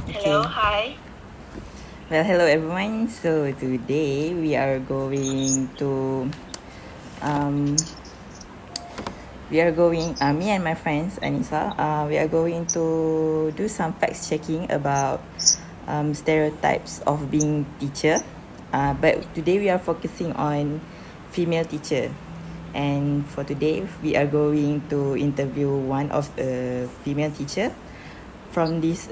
Hello, hi. Well, hello everyone. So today we are going to me and my friends Annisa, we are going to do some facts checking about stereotypes of being teacher. But today we are focusing on female teacher. And for today, we are going to interview one of the female teacher from this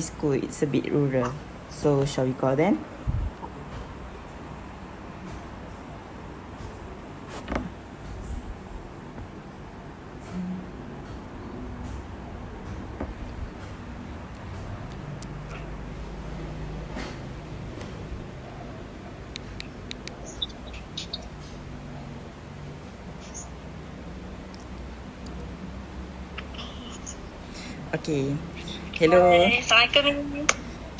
school. It's a bit rural. So shall we call them? Okay. Hello. Hi. Assalamualaikum.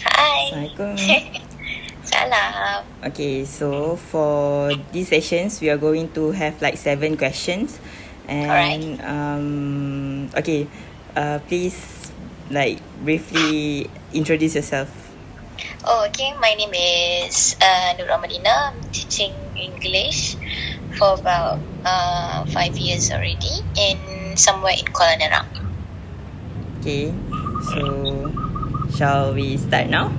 Hi. Assalamualaikum. Salam. Okay, so for these sessions, we are going to have like 7 questions, and okay, please like briefly introduce yourself. Oh, okay. My name is NURUL. I'm teaching English for about 5 years already in somewhere in Kuala Nerang. Okay, so shall we start now?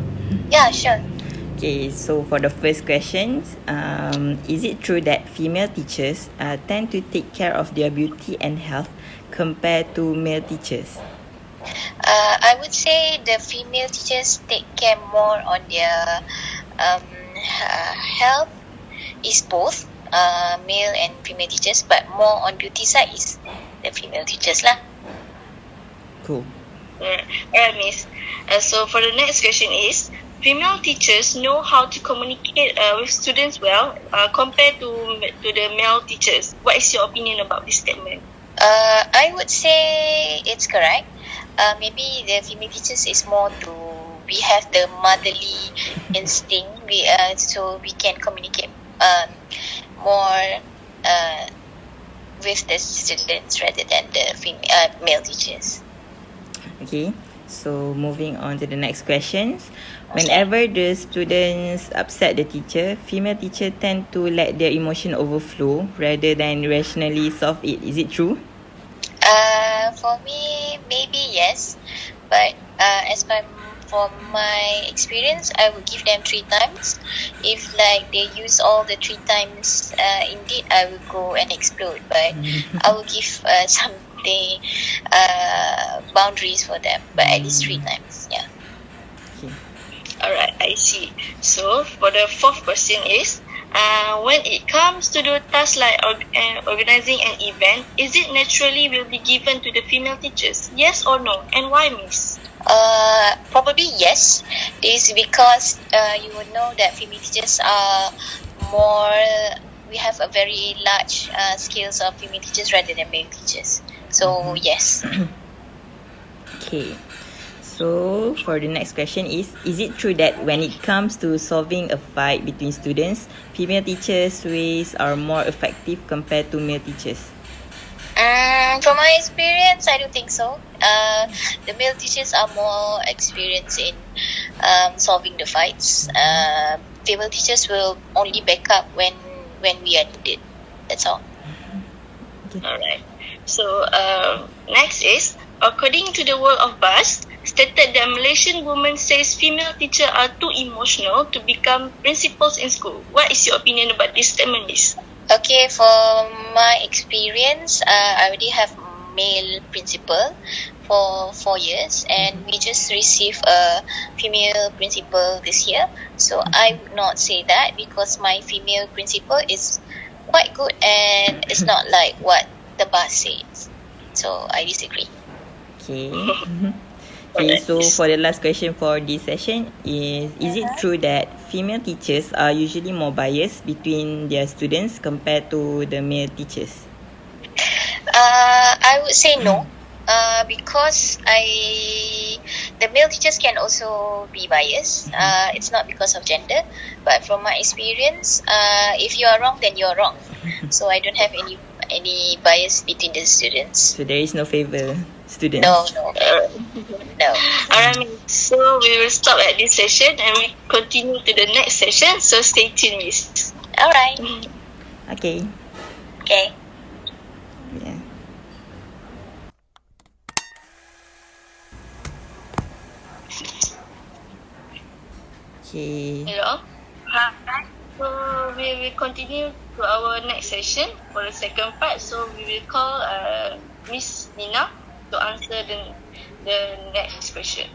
Yeah, sure. Okay, so for the first questions, is it true that female teachers tend to take care of their beauty and health compared to male teachers? I would say the female teachers take care more on their health. Is both male and female teachers, but more on beauty side is the female teachers lah. Cool. Alright, Miss. So for the next question is, female teachers know how to communicate with students well compared to the male teachers. What is your opinion about this statement? I would say it's correct. Maybe the female teachers is more to we have the motherly instinct. So we can communicate more with the students rather than the male teachers. Okay, so moving on to the next questions. Whenever the students upset the teacher, female teacher tend to let their emotion overflow rather than rationally solve it. Is it true? For me, maybe yes, but from my experience, I would give them 3 times. If like they use all the 3 times, indeed I will go and explode. But I will give something boundaries for them, but at least 3 times. Yeah. Okay. Alright, I see. So for the fourth question is, when it comes to the task like organizing an event, is it naturally will be given to the female teachers? Yes or no? And why, Miss? Probably yes. This is because you would know that female teachers are more. We have a very large skills of female teachers rather than male teachers. So yes. Okay. So for the next question is it true that when it comes to solving a fight between students, female teachers' ways are more effective compared to male teachers? From my experience, I don't think so. The male teachers are more experienced in solving the fights. Female teachers will only back up when we are needed. That's all. Okay. Alright. So next is, according to the World of Buzz, stated that Malaysian woman says female teachers are too emotional to become principals in school. What is your opinion about this statement, Miss? Okay, for my experience, I already have male principal for 4 years, and we just received a female principal this year. So I would not say that because my female principal is quite good and it's not like what the boss says. So I disagree. Okay. Okay, so for the last question for this session is it true that female teachers are usually more biased between their students compared to the male teachers? I would say no. Because the male teachers can also be biased. It's not because of gender, but from my experience, if you are wrong, then you are wrong. So I don't have any bias between the students. So there is no favor. students? No. Alright, so we will stop at this session and we continue to the next session. So stay tuned, Miss. Alright. Okay. Okay. Yeah. Okay. Hello. Hi. So we will continue to our next session for the second part. So we will call Miss Nina to answer the next question.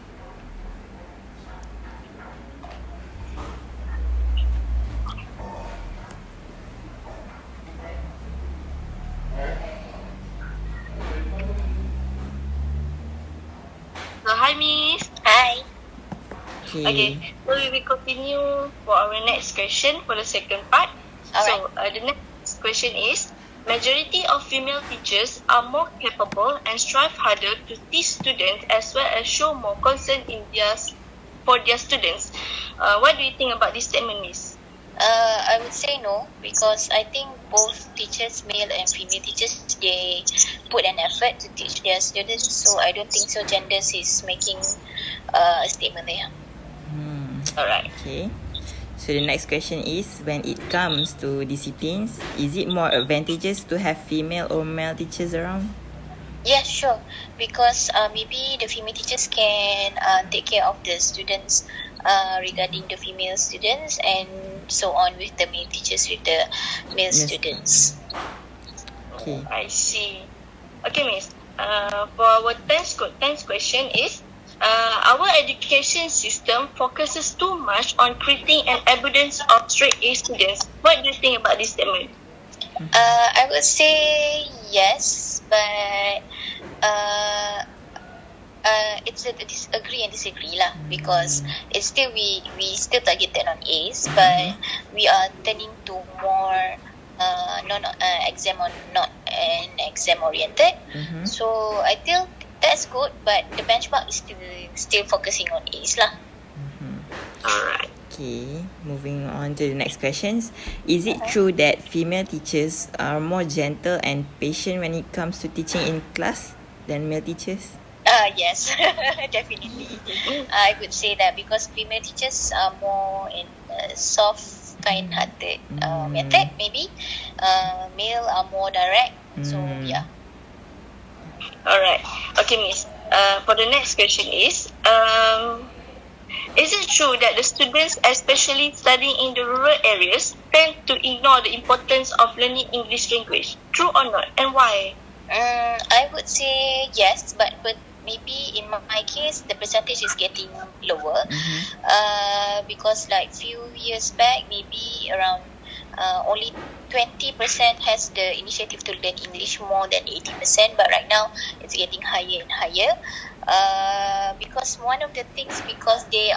So hi, Miss. Hi. Okay, so we will continue for our next question for the second part. So the next question is, majority of female teachers are more capable and strive harder to teach students as well as show more concern for their students. What do you think about this statement, Miss? I would say no, because I think both teachers, male and female teachers, they put an effort to teach their students. So I don't think so genders is making a statement there. Alright. Okay. So the next question is, when it comes to disciplines, is it more advantageous to have female or male teachers around? Yeah, sure. Because maybe the female teachers can take care of the students regarding the female students, and so on with the male teachers with the male students. Okay. I see. Okay, Miss. For our 10th question is, our education system focuses too much on creating an evidence of straight A students. What do you think about this statement? I would say yes, but it's a agree and disagree lah, because it's still we still targeted on A's, but we are turning to more non exam or not an exam oriented. So I feel that's good, but the benchmark is still focusing on A's lah. Alright. Okay, moving on to the next questions. Is it true that female teachers are more gentle and patient when it comes to teaching in class than male teachers? Yes, definitely. I would say that, because female teachers are more in soft, kind-hearted method, maybe. Male are more direct. So yeah. Alright. Okay, Miss. For the next question is it true that the students, especially studying in the rural areas, tend to ignore the importance of learning English language? True or not, and why? I would say yes, but maybe in my case the percentage is getting lower. Because like few years back, maybe around only 20% has the initiative to learn English more than 80%, but right now it's getting higher and higher. Because one of the things, because they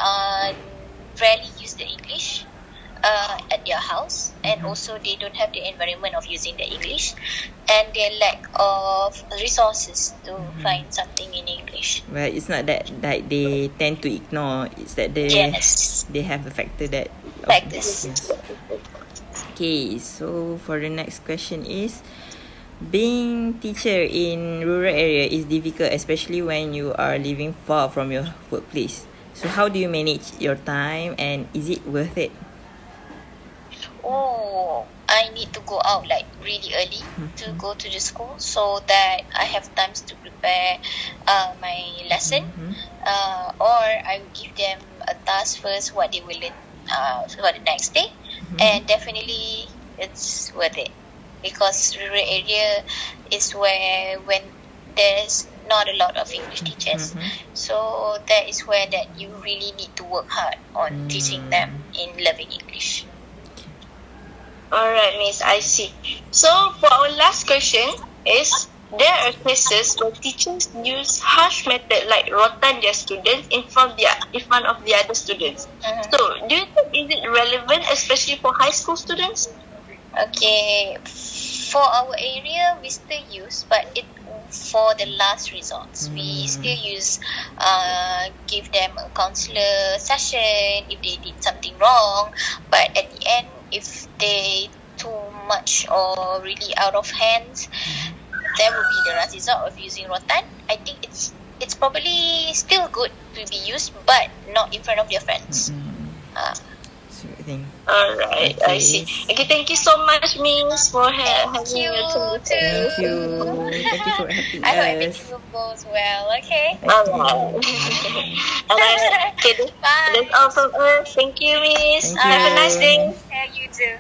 rarely use the English at their house, and also they don't have the environment of using the English, and their lack of resources to find something in English. Well, it's not that like they tend to ignore, it's that they have the factor that Factors. Okay, so for the next question is, being teacher in rural area is difficult, especially when you are living far from your workplace. So how do you manage your time, and is it worth it? Oh, I need to go out like really early to go to the school, so that I have times to prepare my lesson, or I will give them a task first, what they will learn for the next day, and definitely it's worth it, because rural area is where when there's not a lot of English teachers, so that is where that you really need to work hard on teaching them in loving English. Alright, Miss, I see. So for our last question is, there are cases where teachers use harsh method like rotan their students in front of the other students. So do you think is it relevant, especially for high school students? Okay, for our area we still use, but it for the last resorts. We still use give them a counselor session if they did something wrong, but at the end, if they too much or really out of hands, that would be the last resort of using rotan. I think it's probably still good to be used, but not in front of your friends. Sure thing. Alright, I see. Okay, thank you so much, Miss, for having you your time. too. Thank you. Thank you for helping I hope us. everything will go well. Okay. Alright. Alright, okay, Bye. that's all from us. Thank you, Miss. Thank Have a you. nice day. Yeah, you too.